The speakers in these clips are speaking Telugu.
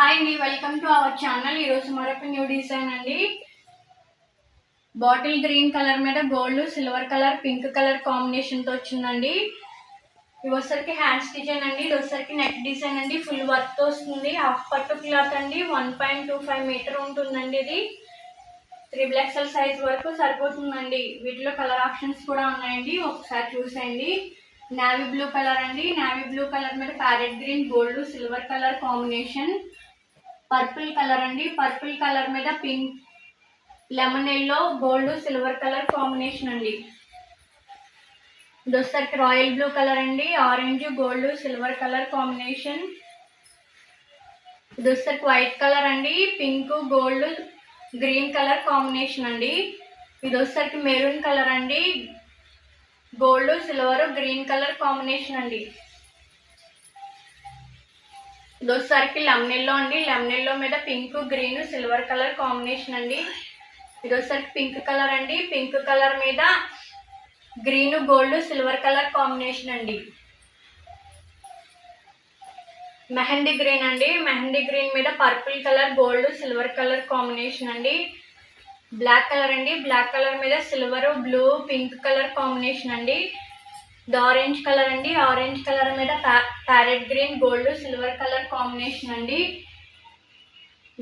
హాయ్ అండి, వెల్కమ్ టు అవర్ ఛానల్. ఈరోజు మరొక న్యూ డిజైన్ అండి. బాటిల్ గ్రీన్ కలర్ మీద gold, silver colour, pink colour కాంబినేషన్తో వచ్చిందండి. ఇవి వచ్చరికి హ్యాండ్స్ డిజైన్ అండి. ఇది వచ్చరికి నెక్ డిజైన్ అండి. ఫుల్ వర్క్తో వస్తుంది. హాఫ్ పట్టు క్లాత్ అండి. 1.25 మీటర్ ఉంటుందండి. ఇది 3XL సైజ్ వరకు సరిపోతుందండి. వీటిలో కలర్ ఆప్షన్స్ కూడా ఉన్నాయండి, ఒకసారి చూసేయండి. నేవీ బ్లూ కలర్ అండి. నేవీ బ్లూ కలర్ మీద parrot green, gold, silver colour combination. Purple colour అండి. పర్పుల్ కలర్ మీద pink, lemon yellow, gold, silver colour combination అండి. ఇది వచ్చేసరికి రాయల్ బ్లూ కలర్ అండి. Orange, gold, silver colour combination. ఇది వచ్చేసరికి వైట్ కలర్ అండి. Pink, gold, green colour combination అండి. ఇది వచ్చేసరికి మెరూన్ కలర్ అండి. Gold, silver, green colour combination అండి. ఇది వచ్చేసరికి లెమన్ ఎల్లో అండి. లెమన్ ఎల్లో మీద pink, green, silver colour combination అండి. ఇది వచ్చేసరికి పింక్ కలర్ అండి. పింక్ కలర్ మీద green, gold, silver colour combination అండి. మెహందీ గ్రీన్ అండి. మెహందీ గ్రీన్ మీద purple colour, gold, silver colour combination అండి. బ్లాక్ కలర్ అండి. బ్లాక్ కలర్ మీద silver, blue, pink colour combination అండి. ఇది ఆరెంజ్ కలర్ అండి. ఆరెంజ్ కలర్ మీద parrot green, gold, silver colour combination అండి.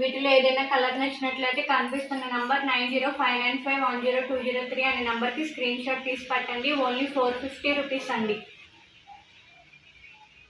వీటిలో ఏదైనా కలర్ నచ్చినట్లయితే కనిపిస్తున్న నంబర్ 9059510203 అనే నెంబర్కి స్క్రీన్ షాట్ తీసి పెట్టండి. ఓన్లీ 450 రూపీస్ అండి.